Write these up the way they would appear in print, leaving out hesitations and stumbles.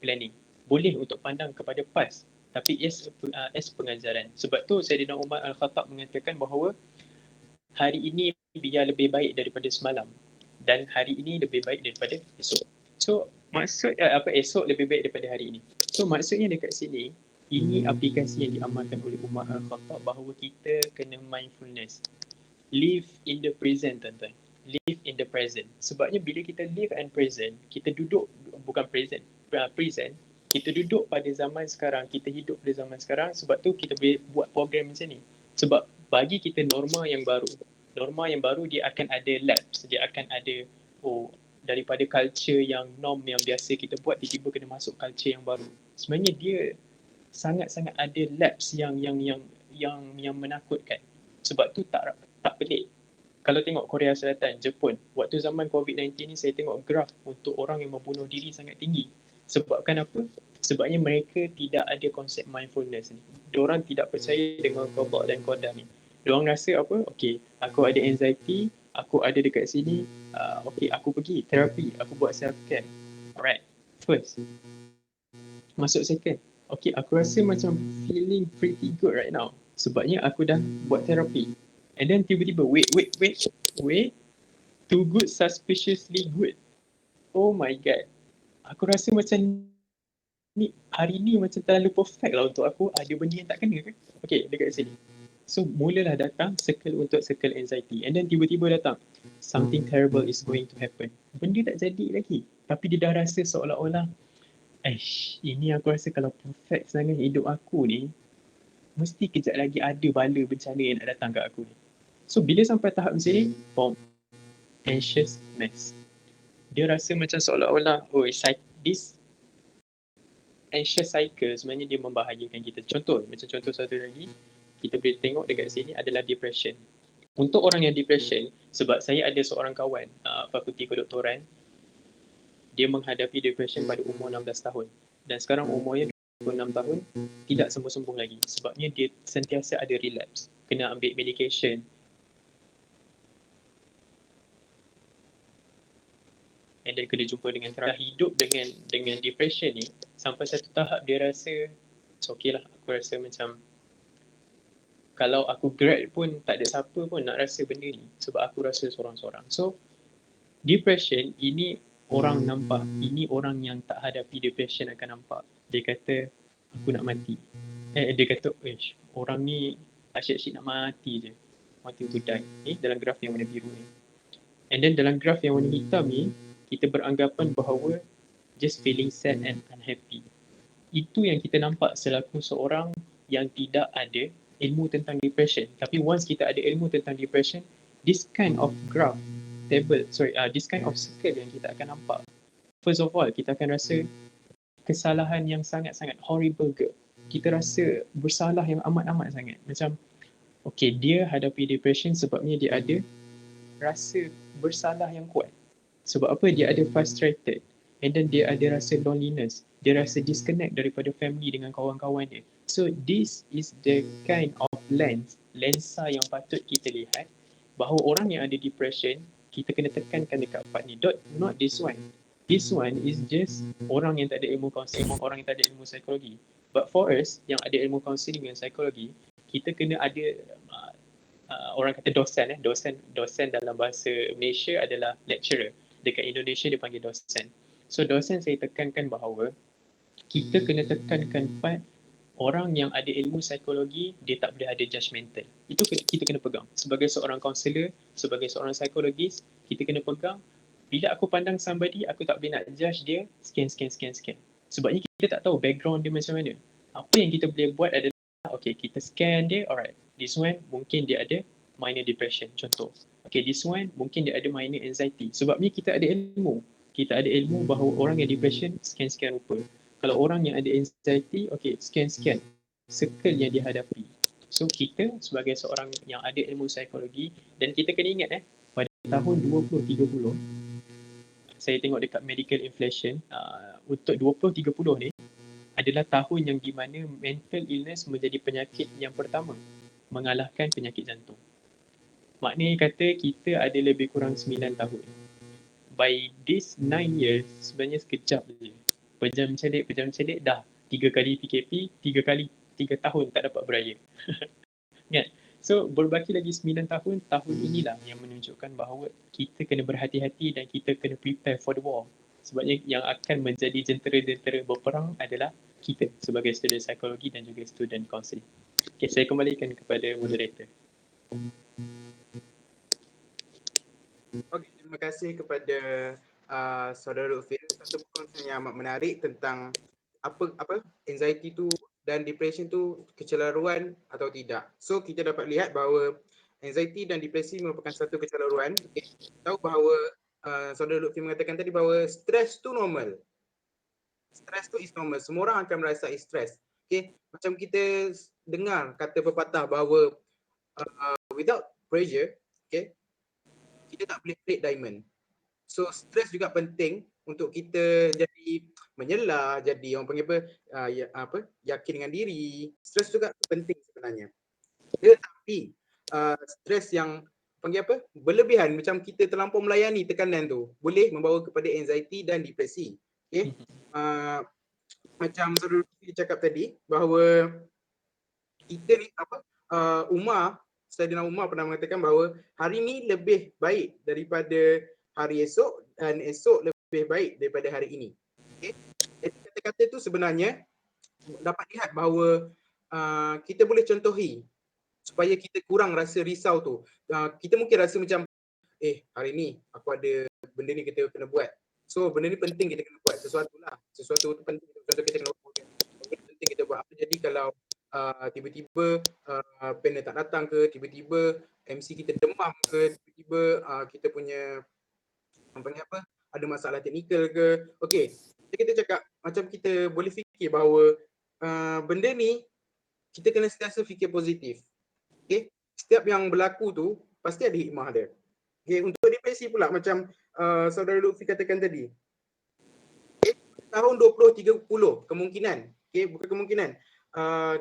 planning. Boleh untuk pandang kepada past, tapi as pengajaran. Sebab tu Sayyidina Umar Al-Khattab mengatakan bahawa hari ini biar lebih baik daripada semalam dan hari ini lebih baik daripada esok. So maksud esok lebih baik daripada hari ini. So maksudnya dekat sini, ini aplikasi yang diamalkan oleh Umar Al-Khattab bahawa kita kena mindfulness. Live in the present, tuan-tuan. Live in the present. Sebabnya bila kita live and present, kita duduk, bukan present, kita duduk pada zaman sekarang, kita hidup pada zaman sekarang, sebab tu kita boleh buat program macam ni. Sebab bagi kita norma yang baru. Norma yang baru dia akan ada lapse, dia akan ada daripada culture yang norm yang biasa kita buat, tiba-tiba kena masuk culture yang baru. Sebenarnya dia sangat-sangat ada lapse yang menakutkan. Sebab tu tak pelik. Kalau tengok Korea Selatan, Jepun, waktu zaman COVID-19 ni saya tengok graf untuk orang yang membunuh diri sangat tinggi. Sebabkan apa? Sebabnya mereka tidak ada konsep mindfulness ni. Diorang tidak percaya dengan qada dan qadar ni. Diorang rasa apa? Okay, aku ada anxiety, aku ada dekat sini, okay, aku pergi terapi, aku buat self-care. Alright, first. Masuk second. Okay, aku rasa macam feeling pretty good right now. Sebabnya aku dah buat terapi. And then tiba-tiba, wait. Too good, suspiciously good. Oh my god. Aku rasa macam hari ni macam terlalu perfect lah untuk aku. Ada benda yang tak kena ke? Okay, dekat sini. So, mulalah datang circle untuk circle anxiety. And then tiba-tiba datang, something terrible is going to happen. Benda tak jadi lagi. Tapi dia dah rasa seolah-olah, ini aku rasa kalau perfect sangat hidup aku ni, mesti kejap lagi ada bala bencana yang nak datang kat aku ni. So bila sampai tahap macam ni, anxious mess. Dia rasa macam seolah-olah, this anxious cycle sebenarnya dia membahayakan kita. Contoh satu lagi, kita boleh tengok dekat sini adalah depression. Untuk orang yang depression, sebab saya ada seorang kawan, fakulti kedoktoran, dia menghadapi depression pada umur 16 tahun. Dan sekarang umurnya 26 tahun, tidak sembuh-sembuh lagi. Sebabnya dia sentiasa ada relapse. Kena ambil medication. And then kena jumpa dengan terapi. Hidup dengan depression ni, sampai satu tahap dia rasa, it's okay lah. Aku rasa macam, kalau aku grad pun, tak ada siapa pun nak rasa benda ni. Sebab aku rasa sorang-sorang. So, depression, ini orang nampak. Ini orang yang tak hadapi depression akan nampak. Dia kata, aku nak mati. Dia kata, orang ni asyik-asyik nak mati je. Mati to die. Dalam graf yang warna biru ni. And then dalam graf yang warna hitam ni, kita beranggapan bahawa just feeling sad and unhappy. Itu yang kita nampak selaku seorang yang tidak ada ilmu tentang depression. Tapi once kita ada ilmu tentang depression, this kind of graph, this kind of circle yang kita akan nampak. First of all, kita akan rasa kesalahan yang sangat-sangat horrible ke. Kita rasa bersalah yang amat-amat sangat. Macam, okay, dia hadapi depression sebabnya dia ada rasa bersalah yang kuat. Sebab apa? Dia ada frustrated. And then dia ada rasa loneliness. Dia rasa disconnect daripada family dengan kawan-kawan dia. So this is the kind of lensa yang patut kita lihat bahawa orang yang ada depression, kita kena tekankan dekat part ni. Not this one. This one is just orang yang tak ada ilmu kaunseling, orang yang tak ada ilmu psikologi. But for us yang ada ilmu kaunseling dan psikologi, kita kena ada orang kata dosen dalam bahasa Malaysia adalah lecturer. Dekat Indonesia dia panggil dosen. So dosen saya tekankan bahawa kita kena tekankan part orang yang ada ilmu psikologi, dia tak boleh ada judgemental. Itu kita kena pegang. Sebagai seorang kaunselor, sebagai seorang psikologis, kita kena pegang. Bila aku pandang somebody, aku tak boleh nak judge dia, scan. Sebabnya kita tak tahu background dia macam mana. Apa yang kita boleh buat adalah, okay, kita scan dia, alright. This one, mungkin dia ada minor depression, contoh. Okay, this one, mungkin dia ada minor anxiety. Sebabnya kita ada ilmu. Kita ada ilmu bahawa orang yang depression, scan rupa. Kalau orang yang ada anxiety, okay, scan circle yang dia hadapi. So kita sebagai seorang yang ada ilmu psikologi, dan kita kena ingat pada tahun 2030, saya tengok dekat medical inflation, untuk 2030 ni adalah tahun yang di mana mental illness menjadi penyakit yang pertama mengalahkan penyakit jantung. Maknanya kata kita ada lebih kurang 9 tahun. By this 9 years, sebenarnya sekejap je. Pejam celik dah 3 kali PKP, 3 tahun tak dapat beraya. Kan? So berbaki lagi 9 tahun, tahun inilah yang menunjukkan bahawa kita kena berhati-hati dan kita kena prepare for the war. Sebabnya yang akan menjadi jentera-jentera berperang adalah kita sebagai student psikologi dan juga student counselling. Okay, saya kembalikan kepada moderator. Okey, terima kasih kepada saudara Lutfi. Satu perkongsian yang amat menarik tentang apa anxiety tu dan depression tu kecelaruan atau tidak. So kita dapat lihat bahawa anxiety dan depresi merupakan satu kecelaruan. Okay. Tahu bahawa saudara Lutfi mengatakan tadi bahawa stres tu normal. Stres tu is normal. Semua orang akan merasai stres. Okay. Macam kita dengar kata pepatah bahawa without pressure, okay, kita tak boleh create diamond. So stres juga penting untuk kita jadi menyelah, jadi orang panggil apa, yakin dengan diri. Stres juga penting sebenarnya. Tetapi stres yang panggil apa, berlebihan, macam kita terlampau melayani tekanan tu, boleh membawa kepada anxiety dan depresi. Okay. Macam saudara cakap tadi bahawa kita ni apa, Saidina Umar pernah mengatakan bahawa hari ni lebih baik daripada hari esok dan esok lebih baik daripada hari ini. Okay. Jadi kata-kata tu sebenarnya dapat lihat bahawa kita boleh contohi supaya kita kurang rasa risau tu. Kita mungkin rasa macam hari ni aku ada benda ni kita kena buat. So benda ni penting kita kena buat sesuatu lah. Sesuatu tu penting, contoh kita kena buat. Penting kita buat. Apa jadi kalau tiba-tiba panel tak datang ke, tiba-tiba MC kita demam ke, tiba-tiba kita punya apa, ada masalah teknikal ke. Okey, kita cakap macam kita boleh fikir bahawa benda ni kita kena sentiasa fikir positif. Okey, setiap yang berlaku tu pasti ada hikmah dia. Okey, untuk depresi pula macam saudara Lutfi katakan tadi. Okay, tahun 2030 kemungkinan, okey, bukan kemungkinan,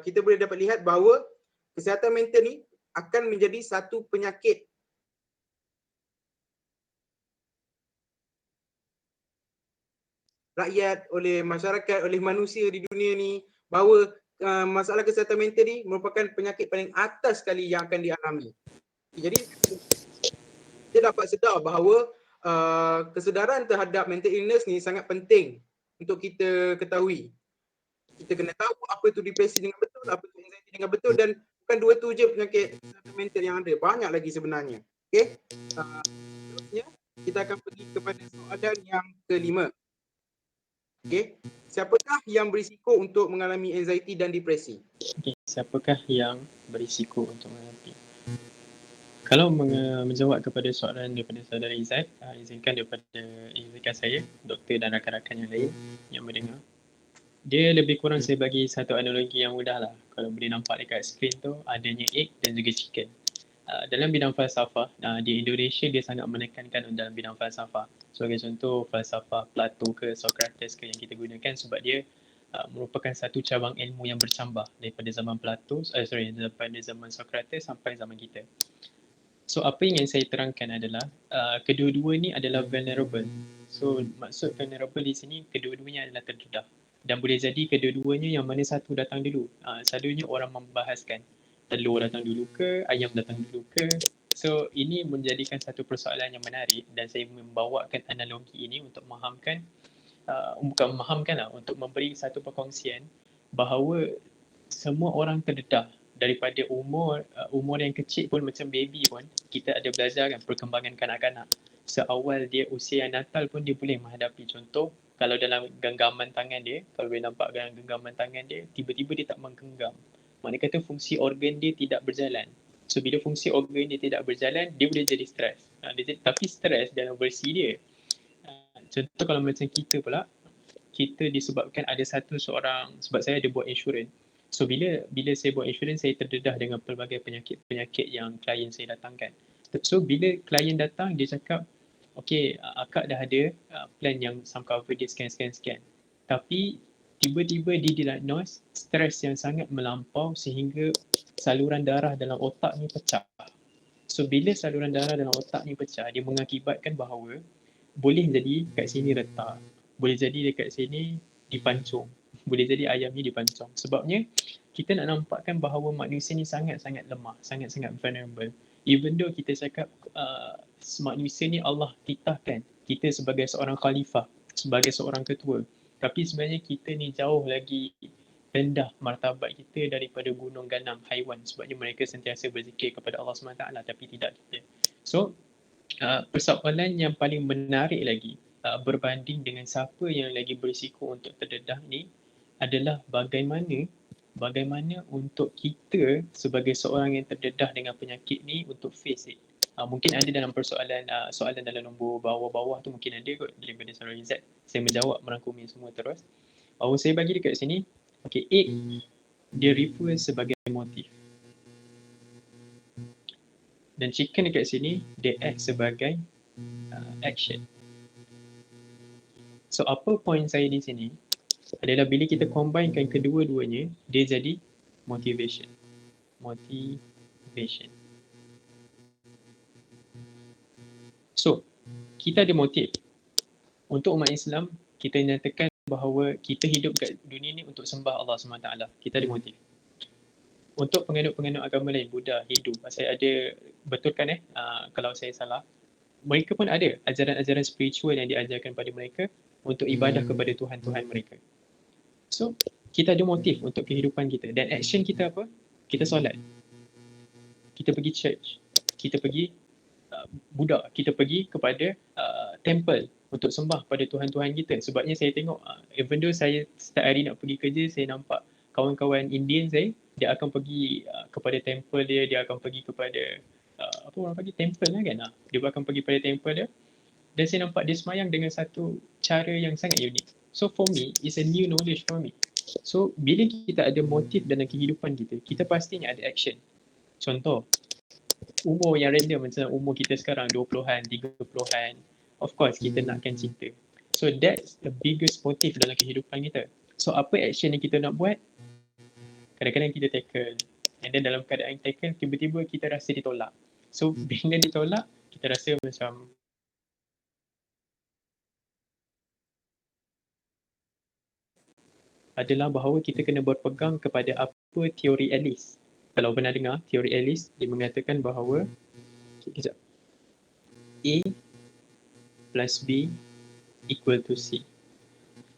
kita boleh dapat lihat bahawa kesihatan mental ni akan menjadi satu penyakit rakyat, oleh masyarakat, oleh manusia di dunia ni, bahawa masalah kesihatan mental ni merupakan penyakit paling atas sekali yang akan dialami. Jadi kita dapat sedar bahawa kesedaran terhadap mental illness ni sangat penting untuk kita ketahui. Kita kena tahu apa tu depresi dengan betul, apa tu anxiety dengan betul, dan bukan dua tu je penyakit mental yang ada. Banyak lagi sebenarnya. Okey. Seterusnya kita akan pergi kepada soalan yang kelima. Okey. Siapakah yang berisiko untuk mengalami anxiety dan depresi? Okay, siapakah yang berisiko untuk mengalami? Kalau menjawab kepada soalan daripada saudara Izzat, izinkan saya, doktor dan rakan-rakan yang lain yang mendengar. Dia lebih kurang saya bagi satu analogi yang mudah lah. Kalau boleh nampak dekat skrin tu, adanya egg dan juga chicken. Dalam bidang falsafah, di Indonesia dia sangat menekankan dalam bidang falsafah. Sebagai contoh, falsafah Plato ke Socrates ke yang kita gunakan sebab dia merupakan satu cabang ilmu yang bercambah daripada zaman daripada zaman Socrates sampai zaman kita. So apa yang saya terangkan adalah kedua-dua ni adalah vulnerable. So maksud vulnerable di sini kedua-duanya adalah terdedah. Dan boleh jadi kedua-duanya yang mana satu datang dulu. Selalunya orang membahaskan telur datang dulu ke, ayam datang dulu ke. So ini menjadikan satu persoalan yang menarik dan saya membawakan analogi ini untuk memahamkan, bukan memahamkan lah, untuk memberi satu perkongsian bahawa semua orang terdedah daripada umur yang kecil pun, macam baby pun kita ada belajar kan perkembangan kanak-kanak. Seawal dia usia natal pun dia boleh menghadapi, contoh kalau dalam genggaman tangan dia, kalau boleh nampak dalam genggaman tangan dia, tiba-tiba dia tak menggenggam, maknanya kata fungsi organ dia tidak berjalan. So bila fungsi organ dia tidak berjalan, dia boleh jadi stres. Tapi stres dalam versi dia. Contoh kalau macam kita pula, kita disebabkan ada seorang, sebab saya ada buat insurans. So bila saya buat insurans, saya terdedah dengan pelbagai penyakit yang klien saya datangkan. So bila klien datang, dia cakap, okay, akak dah ada plan yang some cover dia sekian. Tapi tiba-tiba dia didiagnose stres yang sangat melampau sehingga saluran darah dalam otak ni pecah. So bila saluran darah dalam otak ni pecah, dia mengakibatkan bahawa boleh jadi kat sini retak, boleh jadi dekat sini dipancung. Boleh jadi ayam ni dipancung. Sebabnya kita nak nampakkan bahawa manusia ni sangat-sangat lemah, sangat-sangat vulnerable. Even though kita cakap manusia ni Allah titahkan kita sebagai seorang khalifah, sebagai seorang ketua. Tapi sebenarnya kita ni jauh lagi rendah martabat kita daripada gunung ganam haiwan, sebabnya mereka sentiasa berzikir kepada Allah SWT tapi tidak kita. So persoalan yang paling menarik lagi berbanding dengan siapa yang lagi berisiko untuk terdedah ni adalah bagaimana untuk kita sebagai seorang yang terdedah dengan penyakit ni untuk face it. Mungkin ada dalam persoalan soalan dalam nombor bawah-bawah tu mungkin ada kot daripada Saudara Izzat. Saya menjawab merangkumi semua terus. Saya bagi dekat sini, okay, egg dia refer sebagai motif. Dan chicken dekat sini dia act sebagai action. So apa point saya di sini adalah bila kita combinekan kedua-duanya, dia jadi motivation. So, kita ada motif. Untuk umat Islam, kita nyatakan bahawa kita hidup kat dunia ni untuk sembah Allah SWT. Kita ada motif. Untuk penganut-penganut agama lain, Buddha, Hindu, saya ada betulkan kalau saya salah, mereka pun ada ajaran-ajaran spiritual yang diajarkan pada mereka untuk ibadah kepada Tuhan-Tuhan mereka. So, kita ada motif untuk kehidupan kita. Dan action kita apa? Kita solat. Kita pergi church. Kita pergi Buddha. Kita pergi kepada temple untuk sembah pada Tuhan-Tuhan kita. Sebabnya saya tengok, even though saya setiap hari nak pergi kerja, saya nampak kawan-kawan Indian saya, dia akan pergi kepada temple dia, dia akan pergi kepada apa orang panggil temple lah kan. Dia akan pergi pada temple dia. Dan saya nampak dia semayang dengan satu cara yang sangat unik. So for me, it's a new knowledge for me. So bila kita ada motif dalam kehidupan kita, kita pastinya ada action. Contoh, umur yang random macam umur kita sekarang 20-an, 30-an, of course kita nakkan cinta. So that's the biggest motive dalam kehidupan kita. So apa action yang kita nak buat? Kadang-kadang kita tackle. And then dalam keadaan tackle, tiba-tiba kita rasa ditolak. So bila ditolak, kita rasa macam adalah bahawa kita kena berpegang kepada apa teori Alice. Kalau pernah dengar teori Alice, dia mengatakan bahawa A plus B equal to C.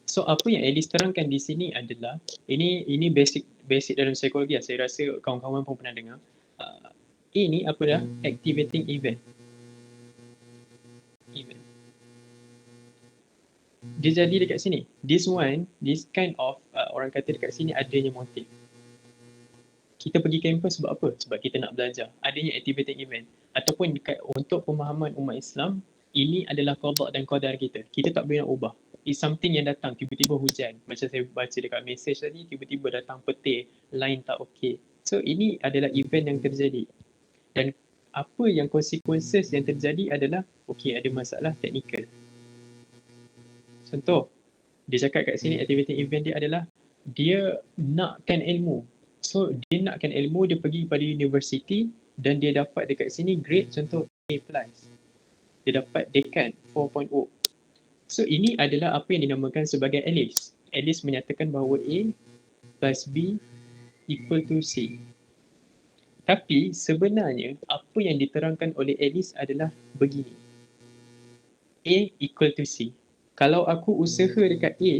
So apa yang Alice terangkan di sini adalah, ini basic dalam psikologi. Saya rasa kawan-kawan pun pernah dengar. A ni apa dah? Activating event. Dia jadi dekat sini. This kind of orang kata dekat sini adanya motif. Kita pergi kampus sebab apa? Sebab kita nak belajar. Adanya activating event. Ataupun untuk pemahaman umat Islam, ini adalah qada dan qadar kita. Kita tak boleh nak ubah. It's something yang datang, tiba-tiba hujan. Macam saya baca dekat message tadi, tiba-tiba datang petir, line tak okey. So ini adalah event yang terjadi. Dan apa yang consequences yang terjadi adalah, okey, ada masalah teknikal. Contoh, dia cakap kat sini activating event dia adalah dia nakkan ilmu. So dia nakkan ilmu, dia pergi pada universiti dan dia dapat dekat sini grade contoh A+. Dia dapat dekan 4.0. So ini adalah apa yang dinamakan sebagai Alice. Alice menyatakan bahawa A plus B equal to C. Tapi sebenarnya apa yang diterangkan oleh Alice adalah begini. A equal to C. Kalau aku usaha dekat A,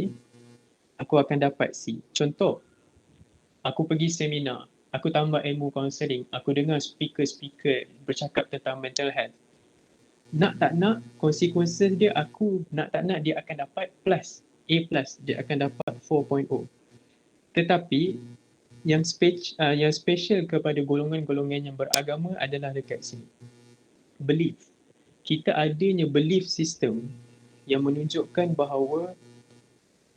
aku akan dapat C. Contoh, aku pergi seminar, aku tambah ilmu counselling, aku dengar speaker-speaker bercakap tentang mental health. Nak tak nak, consequences dia aku nak tak nak dia akan dapat plus, A+, dia akan dapat 4.0. Tetapi yang special kepada golongan-golongan yang beragama adalah dekat sini. Belief. Kita adanya belief system yang menunjukkan bahawa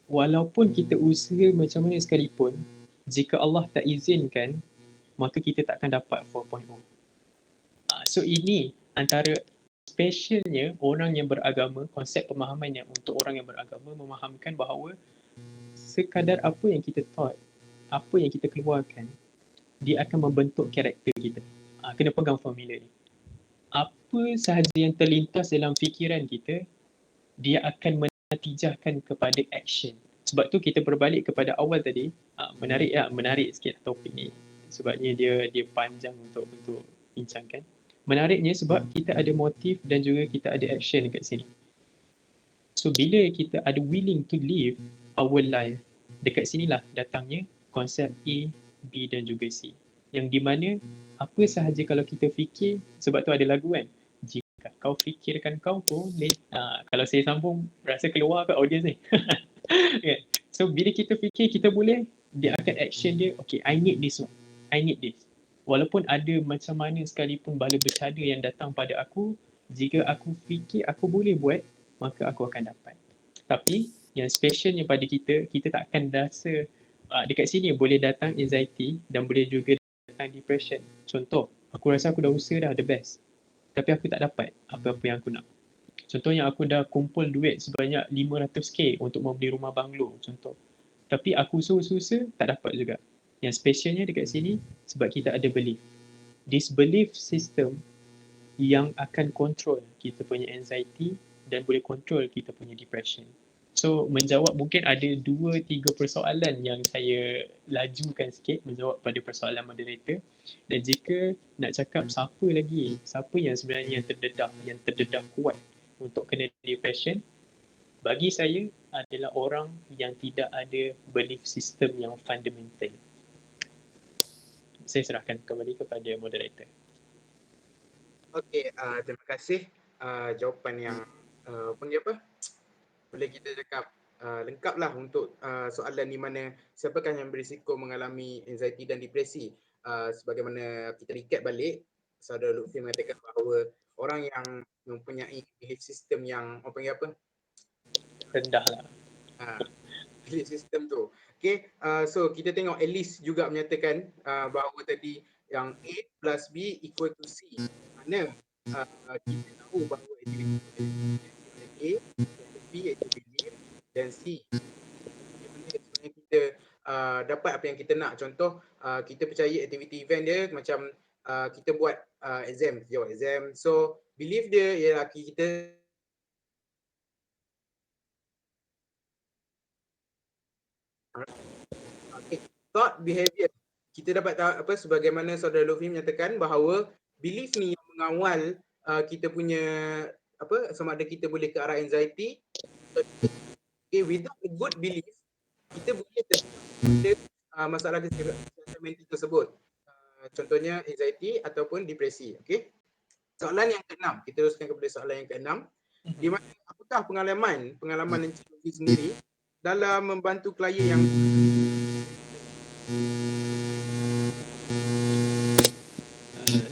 walaupun kita usaha macam mana sekalipun, jika Allah tak izinkan, maka kita takkan dapat 4.0. So ini antara specialnya orang yang beragama, konsep pemahaman yang untuk orang yang beragama memahamkan bahawa sekadar apa yang kita thought, apa yang kita keluarkan, dia akan membentuk karakter kita. Kena pegang formula ni. Apa sahaja yang terlintas dalam fikiran kita, dia akan menatijahkan kepada action. Sebab tu kita berbalik kepada awal tadi, menarik sikit topik ni. Sebabnya dia panjang untuk bincangkan. Menariknya sebab kita ada motif dan juga kita ada action dekat sini. So bila kita ada willing to live our life, dekat sinilah datangnya konsep A, B dan juga C. Yang di mana apa sahaja kalau kita fikir, sebab tu ada lagu kan, jika kau fikirkan kau boleh. Kalau saya sambung rasa keluar ke audience ni. Okay. So bila kita fikir kita boleh, dia akan action dia, okay, I need this one, I need this. Walaupun ada macam mana sekalipun bala bercada yang datang pada aku, jika aku fikir aku boleh buat, maka aku akan dapat. Tapi yang specialnya pada kita, kita tak akan rasa dekat sini boleh datang anxiety dan boleh juga datang depression. Contoh, aku rasa aku dah usaha dah the best, tapi aku tak dapat apa-apa yang aku nak. Contohnya aku dah kumpul duit sebanyak 500k untuk membeli rumah banglo contoh. Tapi aku susah-susah tak dapat juga. Yang specialnya dekat sini sebab kita ada belief. This belief system yang akan control kita punya anxiety dan boleh control kita punya depression. So menjawab mungkin ada 2-3 persoalan yang saya lajukan sikit menjawab pada persoalan moderator. Dan jika nak cakap siapa yang sebenarnya yang terdedah kuat untuk kena depression, bagi saya adalah orang yang tidak ada belief system yang fundamental. Saya serahkan kembali kepada moderator. Okey, terima kasih jawapan yang boleh kita cakap lengkap lah untuk soalan di mana siapakah yang berisiko mengalami anxiety dan depresi. Sebagaimana kita recap balik, Saudara Lutfi mengatakan bahawa orang yang mempunyai belief system yang rendah lah. Belief system tu. Okay, so kita tengok Alice juga menyatakan bahawa tadi yang A plus B equal to C. Mana kita tahu bahawa aktiviti A, B iaitu belief dan C sebenarnya kita dapat apa yang kita nak. Contoh kita percaya aktiviti event dia macam kita buat exam. So belief dia ialah kita thought behavior. Kita dapat tahu sebagaimana Saudara Lutfi menyatakan bahawa belief ni yang mengawal kita punya sama ada kita boleh ke arah anxiety. Without a good belief, kita boleh terjadi masalah kesihatan mental tersebut. Contohnya anxiety ataupun depresi. Okey. Soalan yang ke-6, kita teruskan kepada soalan yang ke-6. Di mana apakah pengalaman Encik Lutfi sendiri dalam membantu klien yang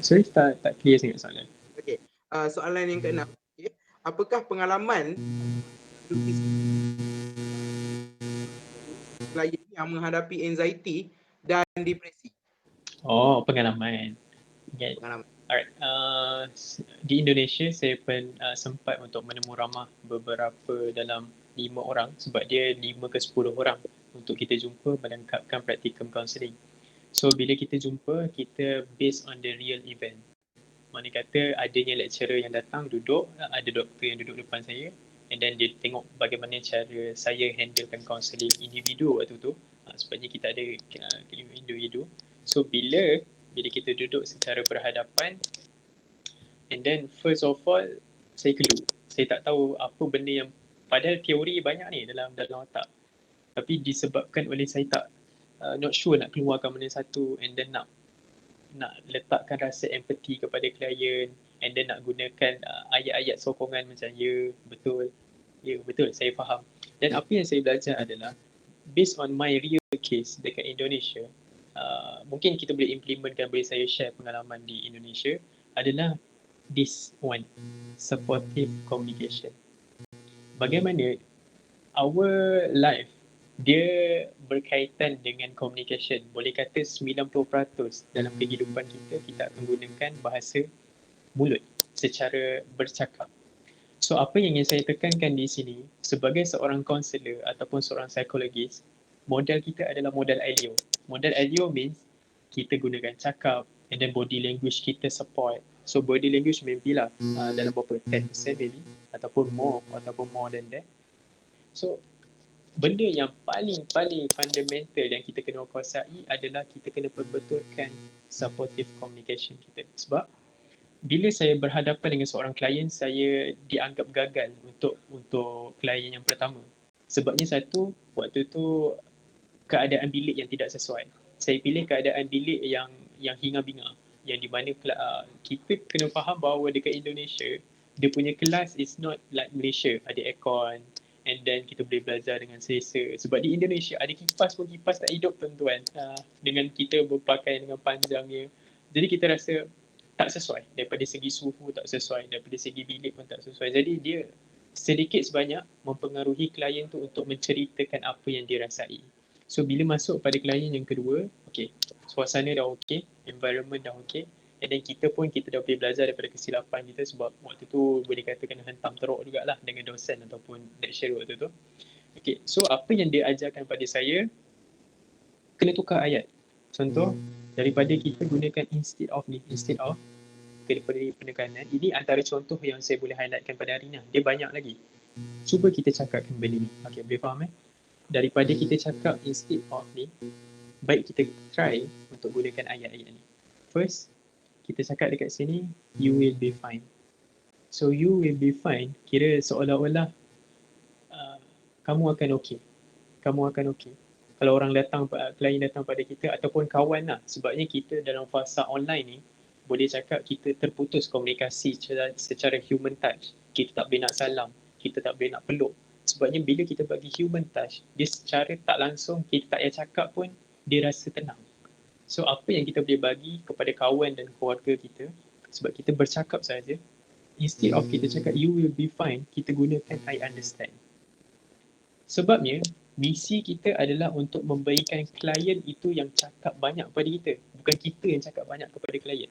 Sorry, tak clear sangat soalan. Okey. Soalan yang ke-6. Okay. Apakah pengalaman klien yang menghadapi anxiety dan depresi? Oh, pengalaman. Okay. Pengalaman. Alright. Di Indonesia saya pun sempat untuk menemu ramah beberapa dalam 5 orang sebab dia 5 ke 10 orang untuk kita jumpa melengkapkan practicum counselling. So bila kita jumpa, kita based on the real event. Mana kata adanya lecturer yang datang duduk, ada doktor yang duduk depan saya, and then dia tengok bagaimana cara saya handlekan counselling individu waktu tu. Sebabnya kita ada individu. So bila kita duduk secara berhadapan, and then first of all saya keluh. Saya tak tahu apa benda yang, padahal teori banyak ni dalam otak. Tapi disebabkan oleh saya tak not sure nak keluarkan mana satu, and then nak letakkan rasa empathy kepada klien, and then nak gunakan ayat-ayat sokongan macam ya betul saya faham. Dan apa yang saya belajar adalah based on my real case dekat Indonesia, mungkin kita boleh implementkan, boleh saya share pengalaman di Indonesia adalah this one, supportive communication. Bagaimana our life dia berkaitan dengan communication. Boleh kata 90% dalam kehidupan kita akan gunakan bahasa mulut secara bercakap. So apa yang ingin saya tekankan di sini, sebagai seorang kaunselor ataupun seorang psikologis, modal kita adalah modal ILEO. Modal ILEO means kita gunakan cakap, and then body language kita support. So body language maybe lah dalam berapa 10% maybe, ataupun more than that. So benda yang paling fundamental yang kita kena kuasai adalah kita kena perbetulkan supportive communication kita. Sebab bila saya berhadapan dengan seorang klien, saya dianggap gagal untuk klien yang pertama. Sebabnya satu, waktu tu keadaan bilik yang tidak sesuai. Saya pilih keadaan bilik yang hingar-bingar, yang di mana kita kena faham bahawa dekat Indonesia dia punya kelas is not like Malaysia, ada aircon and then kita boleh belajar dengan selesa. Sebab di Indonesia ada kipas pun kipas tak hidup tuan-tuan. Dengan kita berpakaian dengan panjangnya. Jadi kita rasa tak sesuai, daripada segi suhu tak sesuai, daripada segi bilik pun tak sesuai. Jadi dia sedikit sebanyak mempengaruhi klien tu untuk menceritakan apa yang dia rasai. So bila masuk pada klien yang kedua, okay, suasana dah okay, environment dah okay, and then kita dah boleh belajar daripada kesilapan kita sebab waktu tu boleh katakan hentam teruk jugalah dengan dosen ataupun lecturer waktu tu. Okay, so apa yang dia ajarkan pada saya, kena tukar ayat. Contoh, daripada kita gunakan instead of daripada penekanan, ini antara contoh yang saya boleh highlightkan pada hari ni. Dia banyak lagi. Cuba kita cakapkan benda ni. Okay, boleh faham Daripada kita cakap instead of ni, baik kita try untuk gunakan ayat-ayat ni. First, kita cakap dekat sini, you will be fine. So you will be fine, kira seolah-olah kamu akan okay. Kamu akan okay. Kalau orang klien datang pada kita ataupun kawan lah. Sebabnya kita dalam fasa online ni, boleh cakap kita terputus komunikasi secara human touch. Kita tak boleh nak salam, kita tak boleh nak peluk. Sebabnya bila kita bagi human touch, dia secara tak langsung, kita tak payah cakap pun, dia rasa tenang. So apa yang kita boleh bagi kepada kawan dan keluarga kita, sebab kita bercakap saja, instead of kita cakap you will be fine, kita gunakan I understand. Sebabnya, misi kita adalah untuk membaikkan klien itu yang cakap banyak kepada kita. Bukan kita yang cakap banyak kepada klien.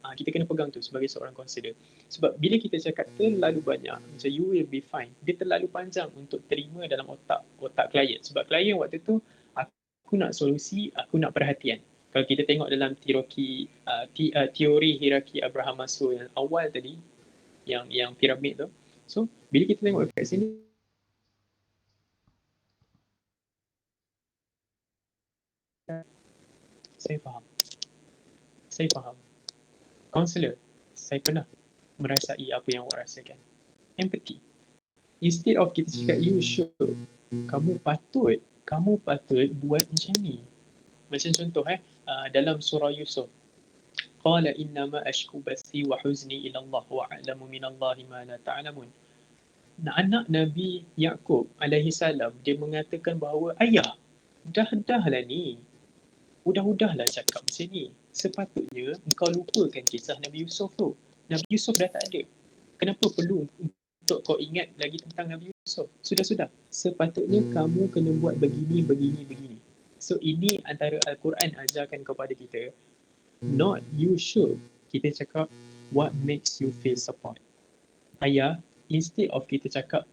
Kita kena pegang tu sebagai seorang konselor. Sebab bila kita cakap terlalu banyak, macam you will be fine, dia terlalu panjang untuk terima dalam otak klien. Sebab klien waktu tu, aku nak solusi, aku nak perhatian. Kalau kita tengok dalam teori hierarki Abraham Maslow yang awal tadi, yang piramid tu, so bila kita tengok kat sini, saya faham. Kaunselor, saya pernah merasai apa yang awak rasakan. Empathy. Instead of kita cakap you should, kamu patut buat macam ni. Macam contoh dalam surah Yusuf, qala innama ashku bathi wa huzni ila Allah wa a'lamu min Allah ma la ta'lamun. Anak Nabi Yaqub alaihi salam, dia mengatakan bahawa ayah, dah-dahlah ni. Udahlah cakap macam ni. Sepatutnya engkau lupakan kisah Nabi Yusuf tu. Nabi Yusuf dah tak ada. Kenapa perlu untuk kau ingat lagi tentang Nabi Yusuf? Sudah. Sepatutnya kamu kena buat begini. So ini antara Al-Quran ajarkan kepada kita. Not you should. Kita cakap what makes you feel support. Ayah, instead of kita cakap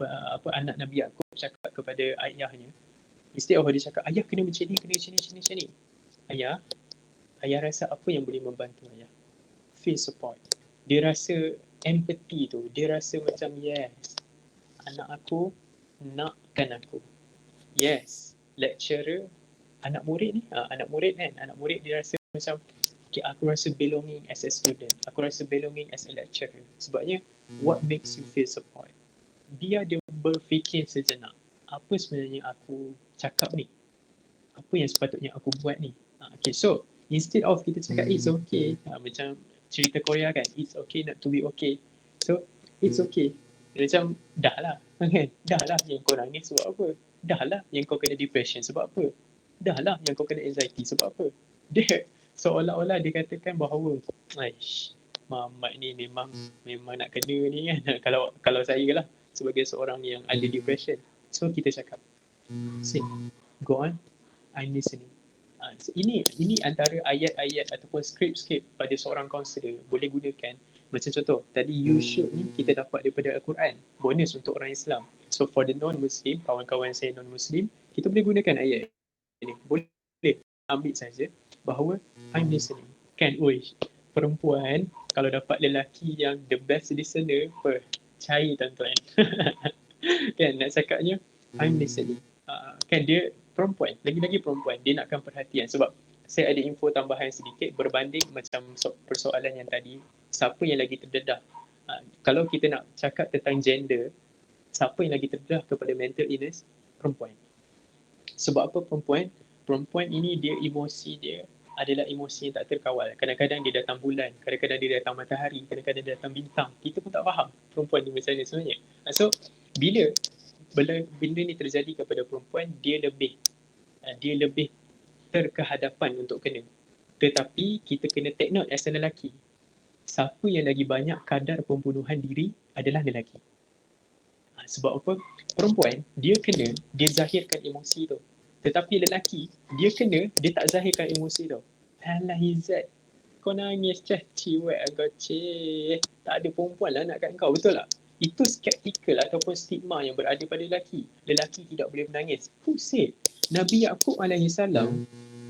anak Nabi Yaqub cakap kepada ayahnya, instead of dia cakap ayah kena macam ni. Ayah rasa apa yang boleh membantu ayah? Feel support. Dia rasa empathy tu. Dia rasa macam yes, anak aku nakkan aku. Yes, lecturer, anak murid dia rasa macam okay, aku rasa belonging as a student. Aku rasa belonging as a lecturer. Sebabnya, what makes you feel support? Biar dia berfikir sejenak. Apa sebenarnya aku cakap ni? Apa yang sepatutnya aku buat ni? Okay, so instead of kita cakap it's okay, macam cerita Korea kan, it's okay not to be okay. So it's okay. Macam dah lah yang kau nangis sebab apa? Dah lah yang kau kena depression sebab apa? Dah lah yang kau kena anxiety sebab apa? Dia seolah-olah dia katakan bahawa Mamat ni memang nak kena ni kan. Kalau saya lah sebagai seorang yang ada depression. So kita cakap, say, go on, I'm listening. So ini antara ayat-ayat ataupun skrip-skrip pada seorang kaunselor boleh gunakan. Macam contoh, tadi you should ni kita dapat daripada Al-Quran. Bonus untuk orang Islam. So for the non-Muslim, kawan-kawan saya non-Muslim, kita boleh gunakan ayat ini. Boleh ambil saja bahawa I'm listening. Kan, perempuan kalau dapat lelaki yang the best listener, cair tuan-tuan. Kan, nak cakapnya I'm listening. kan dia perempuan, lagi-lagi perempuan, dia nakkan perhatian. Sebab saya ada info tambahan sedikit berbanding macam persoalan yang tadi, siapa yang lagi terdedah. Kalau kita nak cakap tentang gender, siapa yang lagi terdedah kepada mental illness? Perempuan. Sebab apa perempuan? Perempuan ini dia emosi dia adalah emosi yang tak terkawal. Kadang-kadang dia datang bulan, kadang-kadang dia datang matahari, kadang-kadang dia datang bintang. Kita pun tak faham perempuan ni macam mana sebenarnya. So, bila ni terjadi kepada perempuan, dia lebih terkehadapan untuk kena. Tetapi kita kena take note as a lelaki. Siapa yang lagi banyak kadar pembunuhan diri adalah lelaki. Sebab apa? Perempuan, dia zahirkan emosi tu. Tetapi lelaki, dia tak zahirkan emosi tu. Alah Izzat, kau nangis caci wek agak cik. Tak ada perempuan lah nak kat kau, betul tak? Itu skeptikal ataupun stigma yang berada pada lelaki. Lelaki tidak boleh menangis. Pusing. Nabi Yaqub AS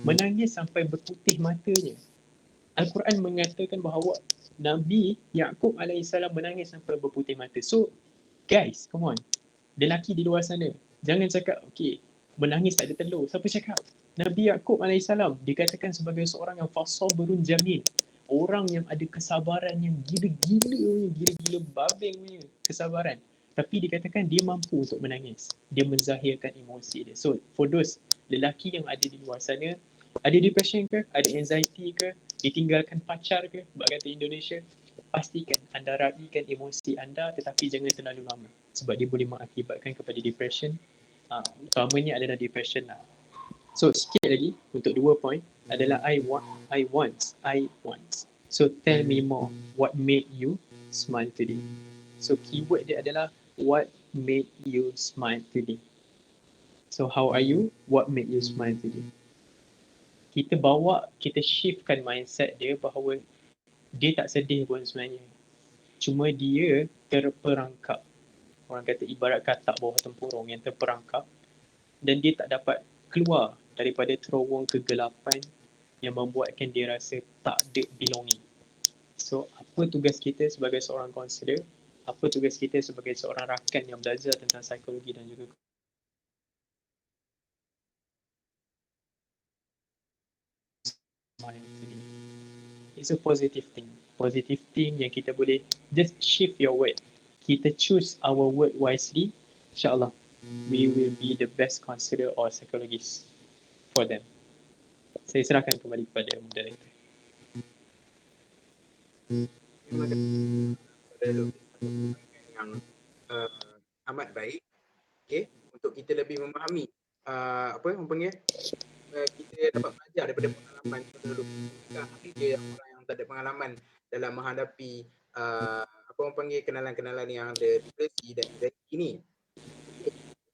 menangis sampai berputih matanya. Al-Quran mengatakan bahawa Nabi Yaqub AS menangis sampai berputih mata. So, guys, come on. Lelaki di luar sana, jangan cakap, okay, menangis tak ada telur. Siapa cakap? Nabi Yaqub AS dikatakan sebagai seorang yang fasabrun jamil. Orang yang ada kesabaran yang gila-gila babeng punya kesabaran. Tapi dikatakan dia mampu untuk menangis. Dia menzahirkan emosi dia. So, for those lelaki yang ada di luar sana, ada depression ke? Ada anxiety ke? Ditinggalkan pacar ke? Sebab kata Indonesia, pastikan anda raikan emosi anda tetapi jangan terlalu lama. Sebab dia boleh mengakibatkan kepada depression. Utamanya adalah depression lah. So sikit lagi untuk 2 point adalah I want. So tell me more. What made you smile today? So keyword dia adalah what made you smile today. So how are you? What made you smile today? Kita shiftkan mindset dia bahawa dia tak sedih pun sebenarnya. Cuma dia terperangkap. Orang kata ibarat katak bawah tempurung yang terperangkap dan dia tak dapat keluar daripada terowong kegelapan yang membuatkan dia rasa tak ada belonging. So, apa tugas kita sebagai seorang kaunselor? Apa tugas kita sebagai seorang rakan yang belajar tentang psikologi dan juga it's a positive thing. Positive thing yang kita boleh just shift your word. Kita choose our word wisely, insyaAllah we will be the best counselor or psychologist for them. Saya serahkan kembali kepada moderator. Terima kasih kepada yang amat baik, okay, untuk kita lebih memahami apa yang panggil kita dapat belajar daripada pengalaman tapi dia orang yang tak ada pengalaman dalam menghadapi apa orang panggil kenalan-kenalan yang ada depresi dan anxiety ni.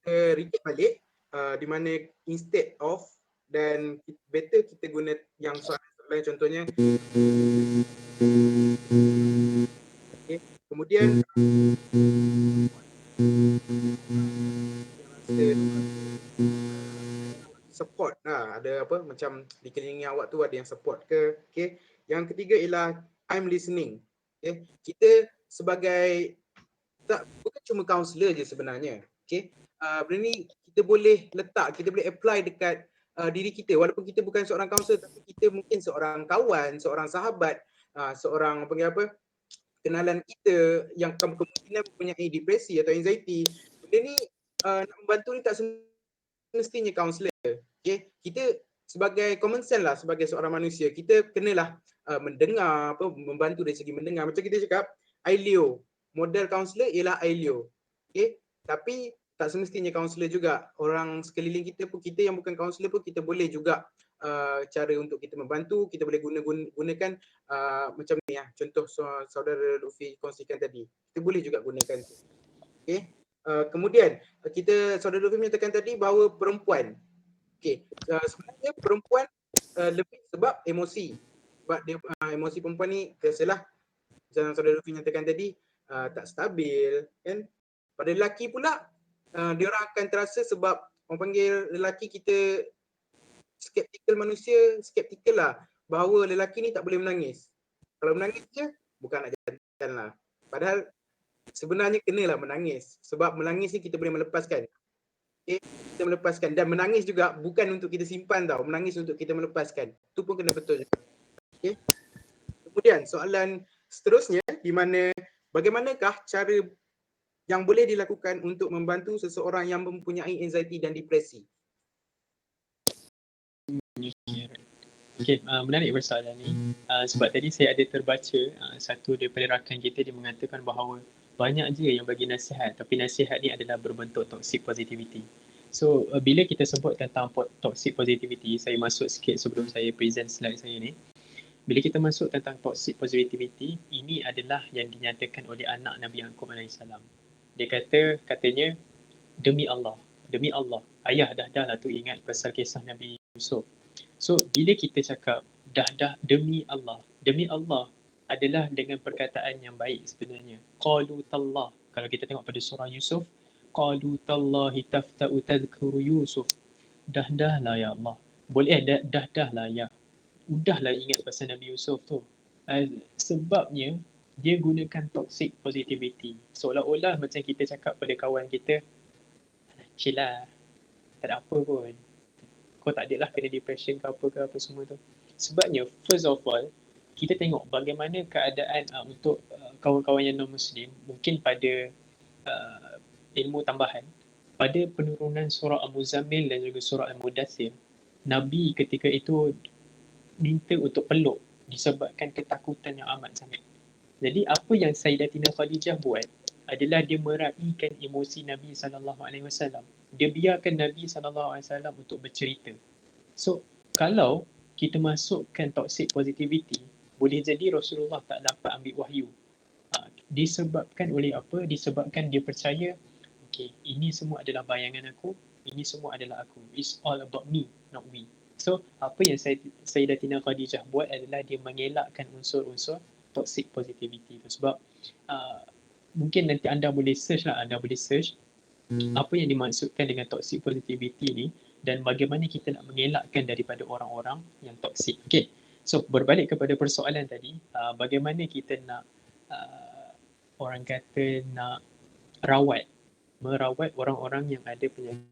Kita recap balik di mana instead of dan better kita guna yang soalan contohnya okay. Kemudian support ada apa macam di keliling awak tu ada yang support ke, okey. Yang ketiga ialah I'm listening. Okey, kita sebagai bukan cuma kaunselor je sebenarnya, okey. Benda ni kita boleh letak, kita boleh apply dekat diri kita walaupun kita bukan seorang kaunselor tapi kita mungkin seorang kawan, seorang sahabat, seorang apa kenalan kita yang kemungkinan mempunyai depresi atau anxiety. Benda ni nak membantu ni tak semestinya kaunselor. Okay? Kita sebagai common sense lah, sebagai seorang manusia, kita kenalah mendengar, membantu dari segi mendengar. Macam kita cakap, ILEO, model kaunselor ialah ILEO. Okay? Tapi tak semestinya kaunselor juga. Orang sekeliling kita pun, kita yang bukan kaunselor pun, kita boleh juga cara untuk kita membantu, kita boleh gunakan macam ni lah. Contoh saudara Luffy kongsikan tadi. Kita boleh juga gunakan. Okay? Kemudian kita saudara Luffy menyatakan tadi bahawa perempuan, okay, sebenarnya perempuan lebih sebab emosi. Sebab dia, emosi perempuan ni biasalah macam saudara Luffy nyatakan tadi tak stabil kan. Pada lelaki pula dia orang akan terasa sebab orang panggil lelaki kita skeptikal lah bahawa lelaki ni tak boleh menangis. Kalau menangis je bukan nak jantan lah. Padahal sebenarnya kenalah menangis sebab menangis ni kita boleh melepaskan. kita melepaskan, dan menangis juga bukan untuk kita simpan tau, menangis untuk kita melepaskan. Tu pun kena betul juga. Okay. Kemudian soalan seterusnya di mana bagaimanakah cara yang boleh dilakukan untuk membantu seseorang yang mempunyai anxiety dan depresi? Okay, menarik persoalan ni. Sebab tadi saya ada terbaca satu daripada rakan kita, dia mengatakan bahawa banyak je yang bagi nasihat, tapi nasihat ni adalah berbentuk toxic positivity. So bila kita sebut tentang toxic positivity, saya masuk sikit sebelum saya present slide saya ni. Bila kita masuk tentang toxic positivity, ini adalah yang dinyatakan oleh anak Nabi Yaqub AS. Dia katanya, demi Allah, ayah dah lah tu ingat pasal kisah Nabi Yusuf. So bila kita cakap dah demi Allah adalah dengan perkataan yang baik sebenarnya. Qalu tallah. Kalau kita tengok pada surah Yusuf, qalu tallahi tafta'u tadhkuru Yusuf. Dah lah ya Allah. Boleh dah lah ya. Udahlah ingat pasal Nabi Yusuf tu. Sebabnya dia gunakan toxic positivity. Seolah-olah macam kita cakap pada kawan kita, chill lah, tak ada apa pun. Kau tak adalah kena depression ke apa semua tu. Sebabnya, first of all, kita tengok bagaimana keadaan untuk kawan-kawan yang non-Muslim, mungkin pada ilmu tambahan, pada penurunan surah Al-Muzammil dan juga surah Al-Mudathir, Nabi ketika itu minta untuk peluk disebabkan ketakutan yang amat sangat. Jadi apa yang Sayyidatina Khadijah buat adalah dia meraihkan emosi Nabi SAW. Dia biarkan Nabi SAW untuk bercerita. So kalau kita masukkan toxic positivity, boleh jadi Rasulullah tak dapat ambil wahyu. Disebabkan oleh apa? Disebabkan dia percaya, okay, ini semua adalah bayangan aku, ini semua adalah aku. It's all about me, not we. So, apa yang Sayyidatina Khadijah buat adalah dia mengelakkan unsur-unsur toxic positivity tu. Sebab mungkin nanti anda boleh search apa yang dimaksudkan dengan toxic positivity ni dan bagaimana kita nak mengelakkan daripada orang-orang yang toxic. Okay, so berbalik kepada persoalan tadi, bagaimana kita nak orang kata nak merawat orang-orang yang ada penyakit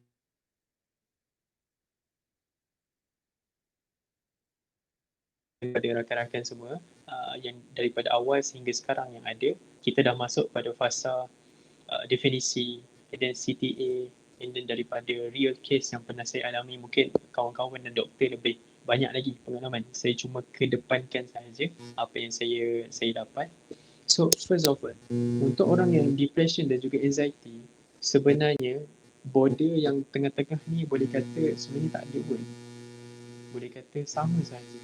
daripada rakan-rakan semua yang daripada awal sehingga sekarang yang ada, kita dah masuk pada fasa definisi, and then CTA, and then daripada real case yang pernah saya alami, mungkin kawan-kawan dan doktor lebih banyak lagi pengalaman. Saya cuma kedepankan sahaja apa yang saya dapat. So first of all, untuk orang yang depression dan juga anxiety, sebenarnya border yang tengah-tengah ni boleh kata sebenarnya tak ada pun. Boleh kata sama sahaja.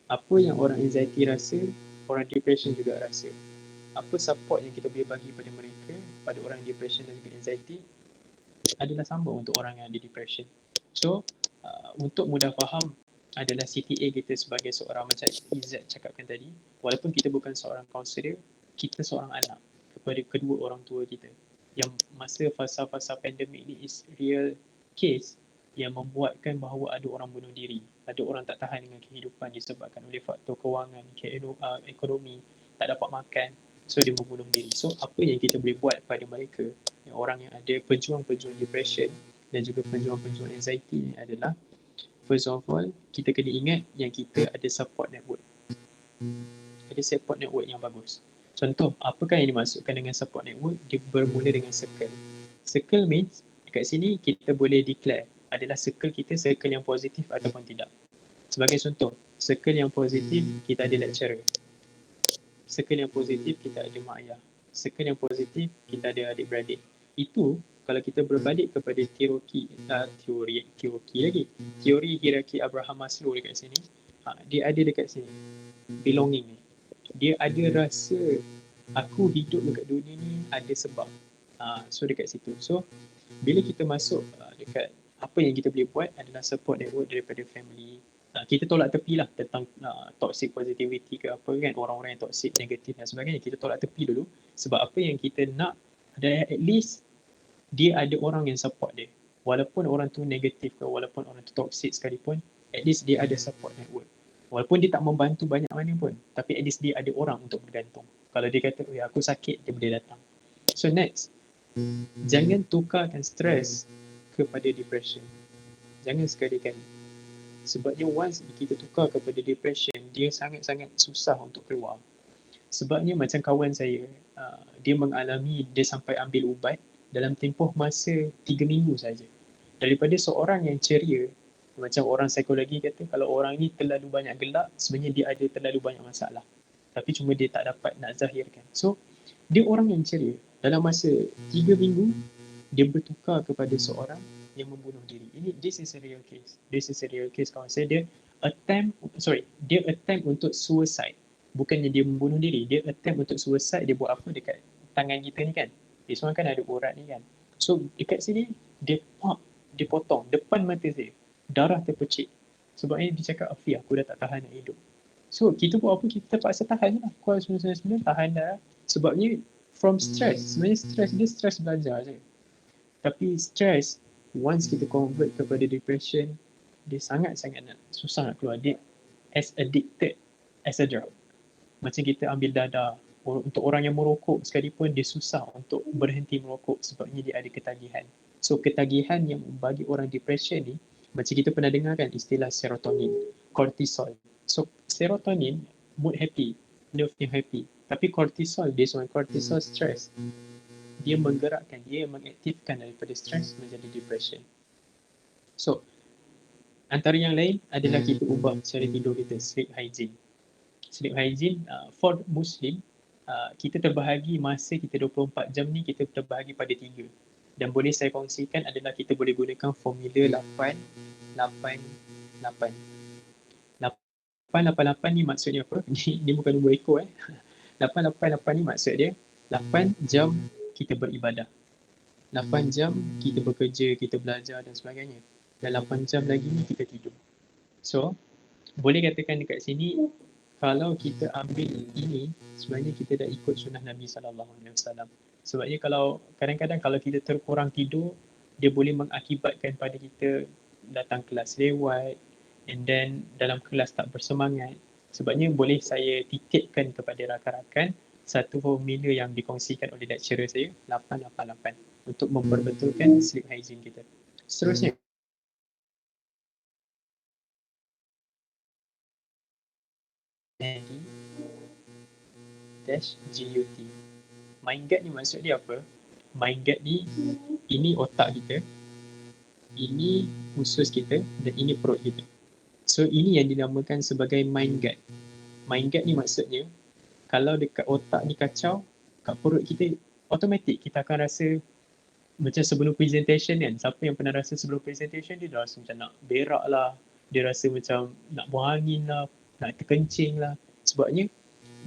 Apa yang orang anxiety rasa, orang depression juga rasa. Apa support yang kita boleh bagi pada mereka, pada orang depression dan juga anxiety, adalah sama untuk orang yang ada depression. So, untuk mudah faham, adalah CTA kita sebagai seorang, macam Izzat cakapkan tadi, walaupun kita bukan seorang kaunselor, kita seorang anak kepada kedua orang tua kita. Yang masa fasa-fasa pandemik ni is real case yang membuatkan bahawa ada orang bunuh diri, ada orang tak tahan dengan kehidupan disebabkan oleh faktor kewangan, ekonomi, tak dapat makan, so dia membunuh diri. So apa yang kita boleh buat pada mereka, yang orang yang ada pejuang-pejuang depression dan juga pejuang-pejuang anxiety ni adalah, first of all, kita kena ingat yang kita ada support network. Ada support network yang bagus. Contoh, apakah yang dimaksudkan dengan support network? Dia bermula dengan circle. Circle means, dekat sini kita boleh declare adalah circle kita circle yang positif ataupun tidak. Sebagai contoh, circle yang positif kita ada lecturer. Circle yang positif kita ada mak ayah. Circle yang positif kita ada adik-beradik. Itu kalau kita berbalik kepada teori hierarki Abraham Maslow dekat sini, dia ada dekat sini belonging ni. Dia ada rasa aku hidup dekat dunia ni ada sebab. So dekat situ. So bila kita masuk dekat apa yang kita boleh buat adalah support network daripada family. Kita tolak tepi lah tentang toxic positivity ke apa kan, orang-orang yang toxic, negatif dan sebagainya. Kita tolak tepi dulu sebab apa yang kita nak adalah at least dia ada orang yang support dia. Walaupun orang tu negatif ke, walaupun orang tu toxic sekalipun, at least dia ada support network. Walaupun dia tak membantu banyak mana pun, tapi at least dia ada orang untuk bergantung. Kalau dia kata, oh, aku sakit, dia boleh datang. So next, jangan tukarkan stres kepada depression. Jangan sekali-kali. Sebabnya once kita tukar kepada depression, dia sangat-sangat susah untuk keluar. Sebabnya macam kawan saya, dia mengalami, dia sampai ambil ubat dalam tempoh masa 3 minggu saja. Daripada seorang yang ceria, macam orang psikologi kata, kalau orang ni terlalu banyak gelak, sebenarnya dia ada terlalu banyak masalah. Tapi cuma dia tak dapat nak zahirkan. So, dia orang yang ceria. Dalam masa 3 minggu, dia bertukar kepada seorang yang membunuh diri. This is a real case. This is a real case kawan saya. Dia attempt untuk suicide. Bukannya dia membunuh diri. Dia attempt untuk suicide. Dia buat apa dekat tangan kita ni kan. This one kan ada urat ni kan. So dekat sini, dia potong depan mata saya. Darah terpecik. Sebabnya dia cakap, Afi, aku dah tak tahan nak hidup. So kita buat apa? Kita terpaksa tahan lah. Kuala 999 tahan dah. Sebabnya from stress. Sebenarnya stress dia stress belajar je. Tapi stress, once kita convert kepada depression, dia sangat-sangat susah nak keluar. Dia as addicted as a drug. Macam kita ambil dadah. Untuk orang yang merokok sekalipun, dia susah untuk berhenti merokok sebabnya dia ada ketagihan. So ketagihan yang bagi orang depression ni, macam kita pernah dengar kan istilah serotonin, cortisol. So serotonin, mood happy, nerve yang happy. Tapi cortisol, this one cortisol stress, dia menggerakkan, dia mengaktifkan daripada stres menjadi depression. So, antara yang lain adalah kita ubah cara tidur kita, sleep hygiene. Sleep hygiene, for Muslim, kita terbahagi masa kita 24 jam ni, kita terbahagi pada 3. Dan boleh saya kongsikan adalah kita boleh gunakan formula 8-8-8. 8-8-8 ni maksudnya apa? Ni bukan nombor ekor 8-8-8 ni maksud dia 8 jam kita beribadah, 8 jam kita bekerja, kita belajar dan sebagainya, dan 8 jam lagi ni kita tidur. So, boleh katakan dekat sini, kalau kita ambil ini, sebenarnya kita dah ikut sunnah Nabi SAW. Sebabnya kalau kadang-kadang kalau kita terkurang tidur, dia boleh mengakibatkan pada kita datang kelas lewat, and then dalam kelas tak bersemangat. Sebabnya boleh saya titipkan kepada rakan-rakan satu formula yang dikongsikan oleh lecturer saya, 8-8-8, untuk memperbetulkan sleep hygiene kita. Seterusnya, -GUT. Mindgut ni maksud dia apa? Mindgut ni, ini otak kita, ini usus kita, dan ini perut kita. So ini yang dinamakan sebagai mindgut. Mindgut ni maksudnya, kalau dekat otak ni kacau, kat perut kita, automatik kita akan rasa macam sebelum presentation kan. Siapa yang pernah rasa sebelum presentation, dia dah rasa macam nak berak lah, dia rasa macam nak buang angin lah, nak terkencing lah. Sebabnya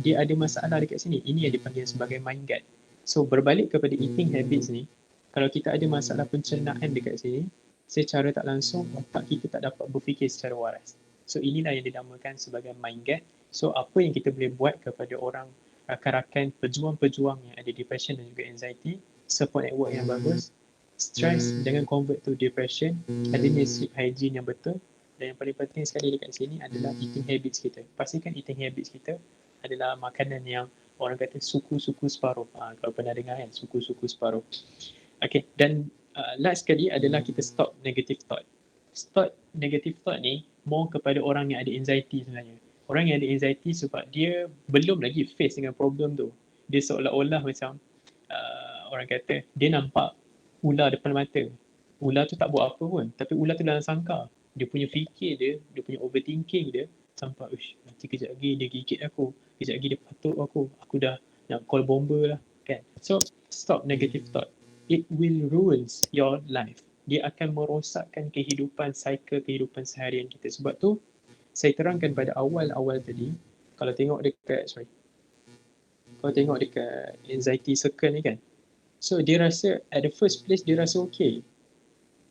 dia ada masalah dekat sini. Ini yang dipanggil sebagai mindgut. So berbalik kepada eating habits ni, kalau kita ada masalah pencernaan dekat sini, secara tak langsung otak kita tak dapat berfikir secara waras. So inilah yang dinamakan sebagai mindgut. So apa yang kita boleh buat kepada orang, rakan-rakan pejuang-pejuang yang ada depression dan juga anxiety, support network yang bagus, stress jangan convert to depression, adanya sleep hygiene yang betul, dan yang paling penting sekali dekat sini adalah eating habits kita. Pastikan eating habits kita adalah makanan yang orang kata suku-suku separuh. Kalau pernah dengar kan, suku-suku separuh. Okay, dan last sekali adalah kita stop negative thought. Stop negative thought ni more kepada orang yang ada anxiety sebenarnya. Orang yang ada anxiety sebab dia belum lagi face dengan problem tu. Dia seolah-olah macam orang kata dia nampak ular depan mata. Ular tu tak buat apa pun, tapi ular tu dalam sangka. Dia punya fikir dia punya overthinking dia sampai nanti kejap lagi dia gigit aku, kejap lagi dia patuk aku dah nak call bomber lah kan. So stop negative thought. It will ruins your life. Dia akan merosakkan kehidupan, cycle kehidupan seharian kita. Sebab tu saya terangkan pada awal-awal tadi, kalau tengok dekat anxiety circle ni kan, so dia rasa at the first place dia rasa okay,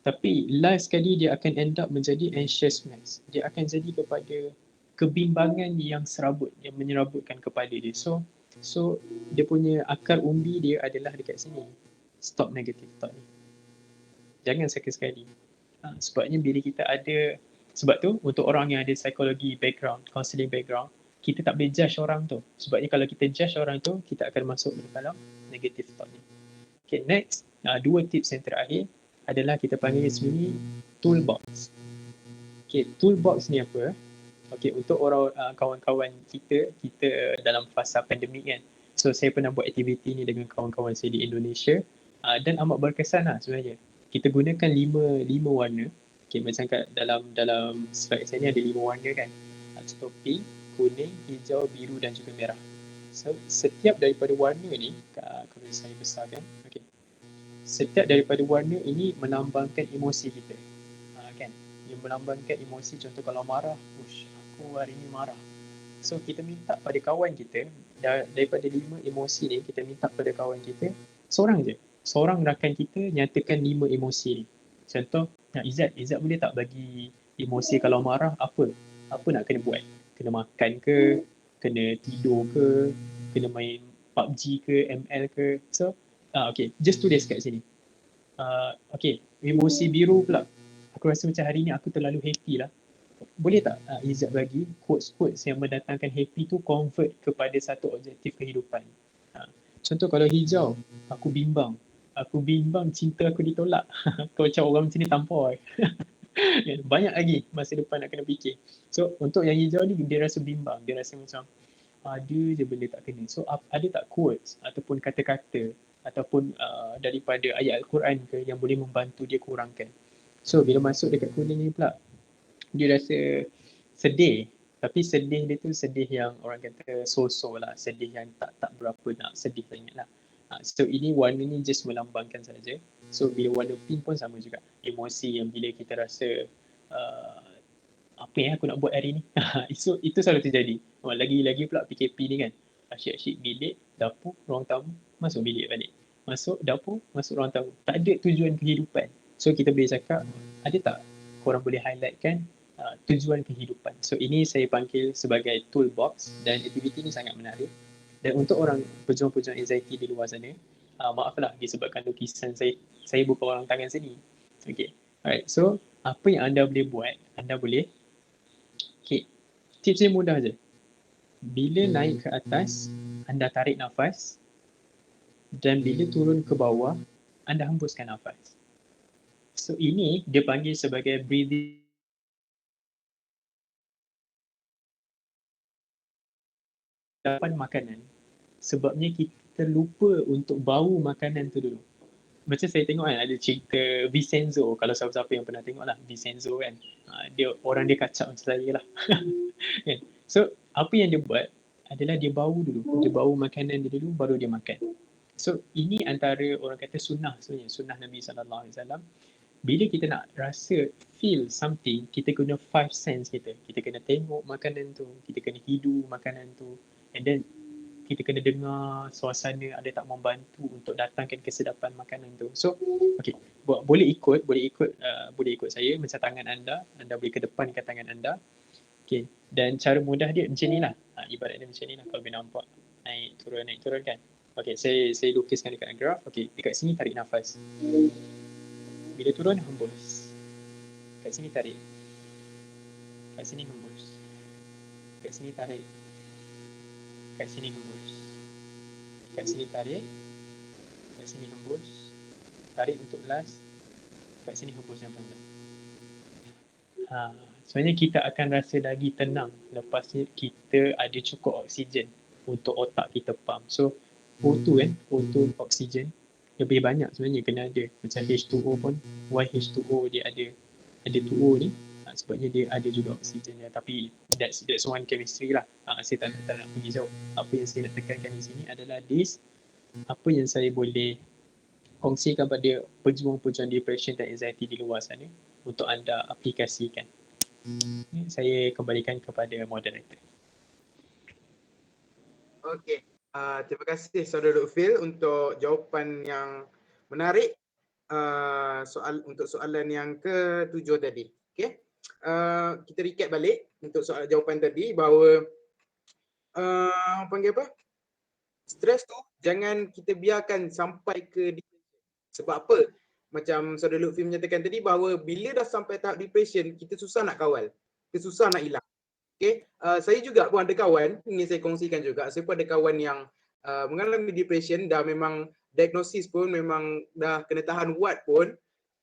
tapi last sekali dia akan end up menjadi anxious mess. Dia akan jadi kepada kebimbangan yang serabut, yang menyerabutkan kepala dia. So dia punya akar umbi dia adalah dekat sini. Stop negative thought ni. Jangan sekali-sekali. Sebabnya bila kita ada, sebab tu untuk orang yang ada psikologi background, counselling background, kita tak boleh judge orang tu. Sebabnya kalau kita judge orang tu, kita akan masuk ke dalam negative thought ni. Okay, next, 2 tips yang terakhir adalah kita panggil sini toolbox. Okay, toolbox ni apa? Okay, untuk orang kawan-kawan kita dalam fasa pandemik kan. So saya pernah buat aktiviti ni dengan kawan-kawan saya di Indonesia dan amat berkesan lah sebenarnya. Kita gunakan lima warna. Okay, macam kat dalam slide saya ni ada 5 warna kan. So pink, kuning, hijau, biru dan juga merah. So setiap daripada warna ni, kalau saya besarkan, okay. Setiap daripada warna ini melambangkan emosi kita. Kan? Dia melambangkan emosi, contoh kalau marah, aku hari ni marah. So kita minta pada kawan kita, daripada 5 emosi ni, kita minta pada kawan kita, seorang rakan kita nyatakan 5 emosi ni. Contoh, Izzat boleh tak bagi emosi kalau marah apa nak kena buat? Kena makan ke? Kena tidur ke? Kena main PUBG ke? ML ke? So, okay, just tulis kat sini. Okay, emosi biru pula. Aku rasa macam hari ni aku terlalu happy lah. Boleh tak Izzat bagi quotes-quotes yang mendatangkan happy tu convert kepada satu objektif kehidupan? Contoh kalau hijau, aku bimbang cinta aku ditolak. Kau macam orang macam ni tampar. Banyak lagi masa depan nak kena fikir. So untuk yang hijau ni dia rasa bimbang, dia rasa macam ada je benda tak kena. So ada tak quotes ataupun kata-kata ataupun daripada ayat Al-Quran ke yang boleh membantu dia kurangkan. So bila masuk dekat kuning ni pula, dia rasa sedih. Tapi sedih dia tu sedih yang orang kata so-so lah. Sedih yang tak berapa nak sedih sangat lah. So ini warna ni just melambangkan saja. So bila warna pink pun sama juga. Emosi yang bila kita rasa apa yang aku nak buat hari ni. So itu selalu terjadi. Lagi-lagi pula PKP ni kan. Asyik-asyik bilik, dapur, ruang tamu, masuk bilik balik. Masuk dapur, masuk ruang tamu. Tak ada tujuan kehidupan. So kita boleh cakap, ada tak korang boleh highlightkan tujuan kehidupan. So ini saya panggil sebagai toolbox dan aktiviti ni sangat menarik. Dan untuk orang pejuang-pejuang anxiety di luar sana, maaflah disebabkan lukisan saya bukan orang tangan seni. Okay. Alright. So apa yang anda boleh buat, anda boleh tips dia mudah je. Bila naik ke atas, anda tarik nafas dan bila turun ke bawah, anda hembuskan nafas. So ini dia panggil sebagai breathing makanan. Sebabnya kita lupa untuk bau makanan tu dulu. Macam saya tengok kan ada cerita Vincenzo, kalau siapa-siapa yang pernah tengok lah Vincenzo kan, dia orang dia kacau macam saya lah. So apa yang dia buat adalah dia bau dulu, dia bau makanan dia dulu baru dia makan. So ini antara orang kata sunnah sebenarnya, sunnah Nabi SAW. Bila kita nak rasa feel something, kita guna 5 sense kita. Kita kena tengok makanan tu, kita kena hidu makanan tu, and then kita kena dengar suasana ada tak membantu untuk datangkan kesedapan makanan tu. So, okay, boleh ikut saya macam tangan anda boleh kedepankan tangan anda. Okay, dan cara mudah dia macam ni lah. Ibarat dia macam ni lah kalau boleh nampak. Naik turun kan. Okay, saya lukiskan dekat graf. Okay, dekat sini tarik nafas. Bila turun, hembus. Kat sini tarik. Kat sini hembus. Kat sini tarik. Kat sini hembus. Kat sini tarik. Kat sini hembus. Tarik untuk last. Kat sini hembus yang panjang. Sebenarnya kita akan rasa lagi tenang lepas ni kita ada cukup oksigen untuk otak kita pump. So O2 O2 oksigen lebih banyak sebenarnya kena ada. Macam H2O pun, why H2O dia ada 2O ni, sebabnya dia ada juga oksigen dia. Tapi that's one chemistry lah. Saya tak nak pergi jauh. Apa yang saya nak tekankan di sini adalah apa yang saya boleh kongsikan pada pejuang-pejuang depression dan anxiety di luar sana untuk anda aplikasikan. Saya kembalikan kepada moderator. Okey. Terima kasih Saudara Lutfil untuk jawapan yang menarik untuk soalan yang ke-7 tadi. Okey. Kita recap balik untuk soalan jawapan tadi bahawa panggil apa? Stres tu jangan kita biarkan sampai ke depression. Sebab apa? Macam Saudara Lutfi menyatakan tadi bahawa bila dah sampai tahap depression, kita susah nak kawal. Kita susah nak hilang. Okay. Saya juga pun ada kawan, ingin saya kongsikan juga. Saya pun ada kawan yang mengalami depression, dah memang diagnosis pun memang dah kena tahan ward pun.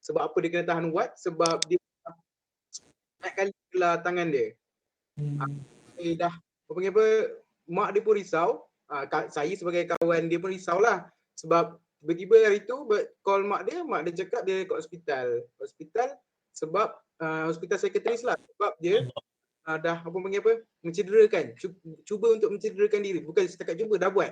Sebab apa dia kena tahan ubat? Sebab dia banyak kali gelar tangan dia. Dah apa panggil apa, mak dia pun risau, saya sebagai kawan dia pun risaulah sebab tiba-tiba hari tu call mak dia cakap dia kat hospital sebab hospital psikiatris lah, sebab dia dah apa panggil apa, mencederakan, cuba untuk mencederakan diri, bukan setakat cuba, dah buat.